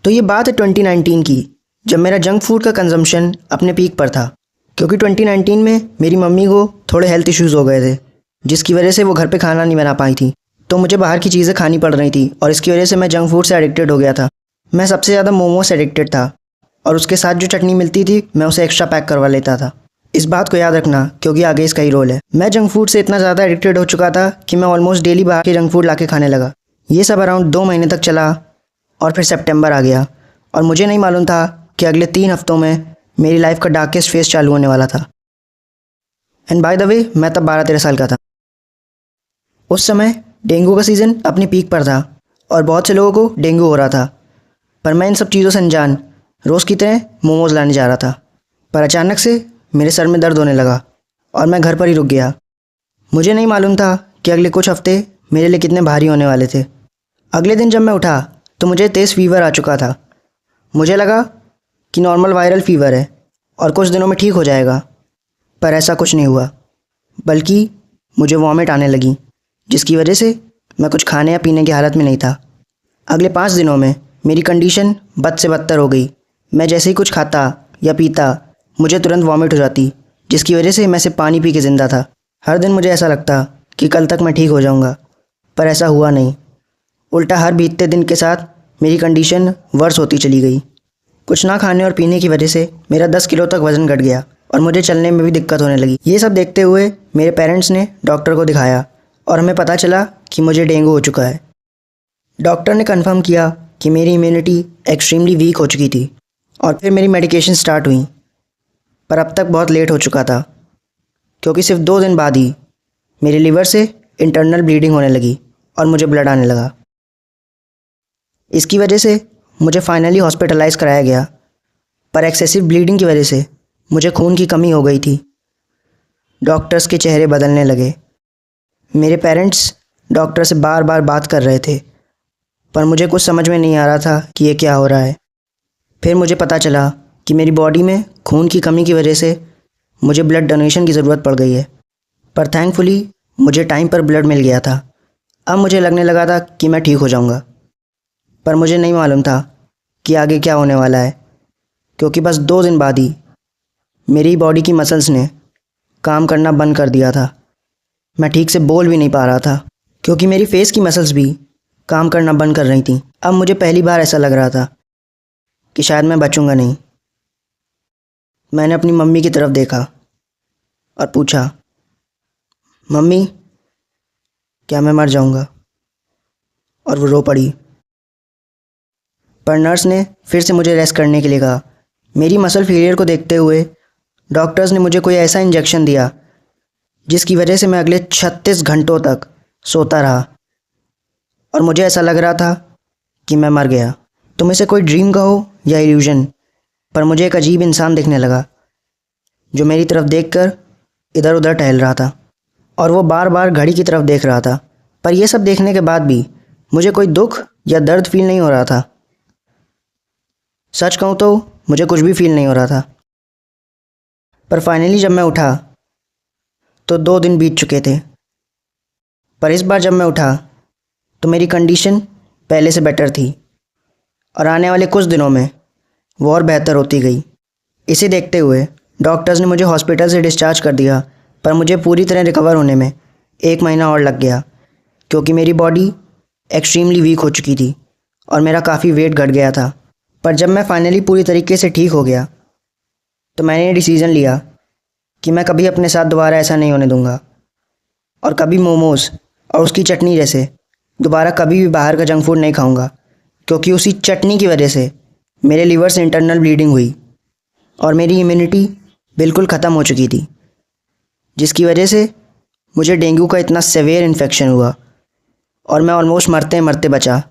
तो ये बात है 2019 की, जब मेरा जंक फूड का कंजम्पशन अपने पीक पर था। क्योंकि 2019 में मेरी मम्मी को थोड़े हेल्थ इश्यूज़ हो गए थे, जिसकी वजह से वो घर पे खाना नहीं बना पाई थी, तो मुझे बाहर की चीज़ें खानी पड़ रही थी और इसकी वजह से मैं जंक फूड से एडिक्टेड हो गया था। मैं सबसे ज़्यादा मोमोज से एडिक्टेड था और उसके साथ जो चटनी मिलती थी मैं उसे एक्स्ट्रा पैक करवा लेता था। इस बात को याद रखना क्योंकि आगे इसका ही रोल है। मैं जंक फूड से इतना ज़्यादा एडिक्टेड हो चुका था कि मैं ऑलमोस्ट डेली बाहर के जंक फूड लाके खाने लगा। ये सब अराउंड 2 महीने तक चला और फिर सितंबर आ गया और मुझे नहीं मालूम था कि अगले 3 हफ्तों में मेरी लाइफ का डार्केस्ट फेज चालू होने वाला था। एंड बाय द वे मैं तब 12-13 साल का था। उस समय डेंगू का सीज़न अपनी पीक पर था और बहुत से लोगों को डेंगू हो रहा था, पर मैं इन सब चीज़ों से अनजान रोज़ की तरह मोमोज़ लाने जा रहा था। पर अचानक से मेरे सर में दर्द होने लगा और मैं घर पर ही रुक गया। मुझे नहीं मालूम था कि अगले कुछ हफ्ते मेरे लिए कितने भारी होने वाले थे। अगले दिन जब मैं उठा तो मुझे तेज़ फीवर आ चुका था। मुझे लगा कि नॉर्मल वायरल फीवर है और कुछ दिनों में ठीक हो जाएगा, पर ऐसा कुछ नहीं हुआ, बल्कि मुझे वॉमिट आने लगी, जिसकी वजह से मैं कुछ खाने या पीने की हालत में नहीं था। अगले 5 दिनों में मेरी कंडीशन बद से बदतर हो गई। मैं जैसे ही कुछ खाता या पीता मुझे तुरंत वॉमिट हो जाती, जिसकी वजह से मैं सिर्फ पानी पी के ज़िंदा था। हर दिन मुझे ऐसा लगता कि कल तक मैं ठीक हो जाऊंगा, पर ऐसा हुआ नहीं। उल्टा हर बीतते दिन के साथ मेरी कंडीशन वर्स होती चली गई। कुछ ना खाने और पीने की वजह से मेरा 10 किलो तक वज़न घट गया और मुझे चलने में भी दिक्कत होने लगी। ये सब देखते हुए मेरे पेरेंट्स ने डॉक्टर को दिखाया और हमें पता चला कि मुझे डेंगू हो चुका है। डॉक्टर ने कंफर्म किया कि मेरी इम्यूनिटी एक्सट्रीमली वीक हो चुकी थी और फिर मेरी मेडिकेशन स्टार्ट हुई, पर अब तक बहुत लेट हो चुका था, क्योंकि सिर्फ 2 दिन बाद ही मेरे लीवर से इंटरनल ब्लीडिंग होने लगी और मुझे ब्लड आने लगा। इसकी वजह से मुझे फाइनली हॉस्पिटलाइज कराया गया, पर एक्सेसिव ब्लीडिंग की वजह से मुझे खून की कमी हो गई थी। डॉक्टर्स के चेहरे बदलने लगे। मेरे पेरेंट्स डॉक्टर से बार बार बात कर रहे थे, पर मुझे कुछ समझ में नहीं आ रहा था कि ये क्या हो रहा है। फिर मुझे पता चला कि मेरी बॉडी में खून की कमी की वजह से मुझे ब्लड डोनेशन की ज़रूरत पड़ गई है, पर थैंकफुली मुझे टाइम पर ब्लड मिल गया था। अब मुझे लगने लगा था कि मैं ठीक हो जाऊंगा, पर मुझे नहीं मालूम था कि आगे क्या होने वाला है, क्योंकि बस 2 दिन बाद ही मेरी बॉडी की मसल्स ने काम करना बंद कर दिया था। मैं ठीक से बोल भी नहीं पा रहा था, क्योंकि मेरी फेस की मसल्स भी काम करना बंद कर रही थी। अब मुझे पहली बार ऐसा लग रहा था कि शायद मैं बचूंगा नहीं। मैंने अपनी मम्मी की तरफ देखा और पूछा, मम्मी क्या मैं मर जाऊंगा? और वो रो पड़ी। पर नर्स ने फिर से मुझे रेस्ट करने के लिए कहा। मेरी मसल फेलियर को देखते हुए डॉक्टर्स ने मुझे कोई ऐसा इंजेक्शन दिया जिसकी वजह से मैं अगले 36 घंटों तक सोता रहा और मुझे ऐसा लग रहा था कि मैं मर गया। तुम इसे कोई ड्रीम कहो या इल्यूजन, पर मुझे एक अजीब इंसान दिखने लगा जो मेरी तरफ देखकर इधर उधर टहल रहा था और वो बार बार घड़ी की तरफ देख रहा था। पर यह सब देखने के बाद भी मुझे कोई दुख या दर्द फील नहीं हो रहा था। सच कहूँ तो मुझे कुछ भी फील नहीं हो रहा था। पर फाइनली जब मैं उठा तो 2 दिन बीत चुके थे। पर इस बार जब मैं उठा तो मेरी कंडीशन पहले से बेटर थी और आने वाले कुछ दिनों में वो और बेहतर होती गई। इसे देखते हुए डॉक्टर्स ने मुझे हॉस्पिटल से डिस्चार्ज कर दिया, पर मुझे पूरी तरह रिकवर होने में 1 महीना और लग गया, क्योंकि मेरी बॉडी एक्सट्रीमली वीक हो चुकी थी और मेरा काफ़ी वेट घट गया था। पर जब मैं फाइनली पूरी तरीके से ठीक हो गया तो मैंने ये डिसीज़न लिया कि मैं कभी अपने साथ दोबारा ऐसा नहीं होने दूंगा और कभी मोमोज़ और उसकी चटनी जैसे दोबारा कभी भी बाहर का जंक फूड नहीं खाऊंगा, क्योंकि उसी चटनी की वजह से मेरे लीवर से इंटरनल ब्लीडिंग हुई और मेरी इम्यूनिटी बिल्कुल ख़त्म हो चुकी थी, जिसकी वजह से मुझे डेंगू का इतना सेवियर इन्फेक्शन हुआ और मैं ऑलमोस्ट मरते मरते बचा।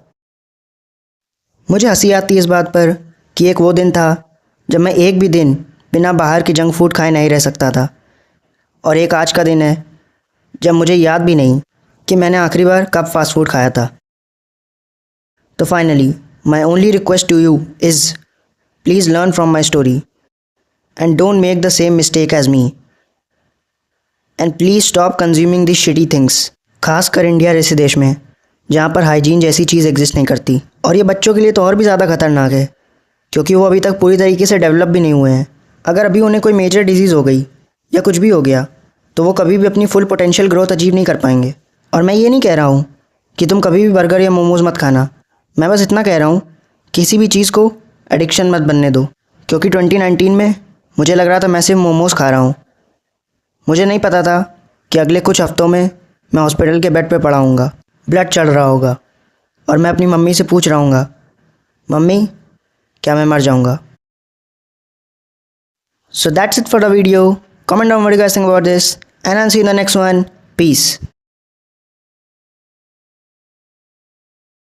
मुझे हंसी आती है इस बात पर कि एक वो दिन था जब मैं एक भी दिन बिना बाहर के जंक फूड खाए नहीं रह सकता था, और एक आज का दिन है जब मुझे याद भी नहीं कि मैंने आखिरी बार कब फास्ट फूड खाया था। तो finally my only request to you is please learn from my story and don't make the same mistake as me and please stop consuming this shitty things, खासकर इंडिया जैसे देश में जहाँ पर हाइजीन जैसी चीज़ एग्जिस्ट नहीं करती। और ये बच्चों के लिए तो और भी ज़्यादा खतरनाक है, क्योंकि वो अभी तक पूरी तरीके से डेवलप भी नहीं हुए हैं। अगर अभी उन्हें कोई मेजर डिजीज़ हो गई या कुछ भी हो गया तो वो कभी भी अपनी फुल पोटेंशियल ग्रोथ अचीव नहीं कर पाएंगे। और मैं ये नहीं कह रहा हूँ कि तुम कभी भी बर्गर या मोमोज़ मत खाना, मैं बस इतना कह रहा हूँ किसी भी चीज़ को एडिक्शन मत बनने दो। क्योंकि 2019 में मुझे लग रहा था मैं सिर्फ मोमोज़ खा रहा हूँ। मुझे नहीं पता था कि अगले कुछ हफ्तों में मैं हॉस्पिटल के बेड पे पड़ा हूँगा, ब्लड चढ़ रहा होगा और मैं अपनी मम्मी से पूछ रहा हूँगा, मम्मी क्या मैं मर जाऊँगा। So that's it for the video. Comment down what you guys think about this and I'll see you in the next one. Peace.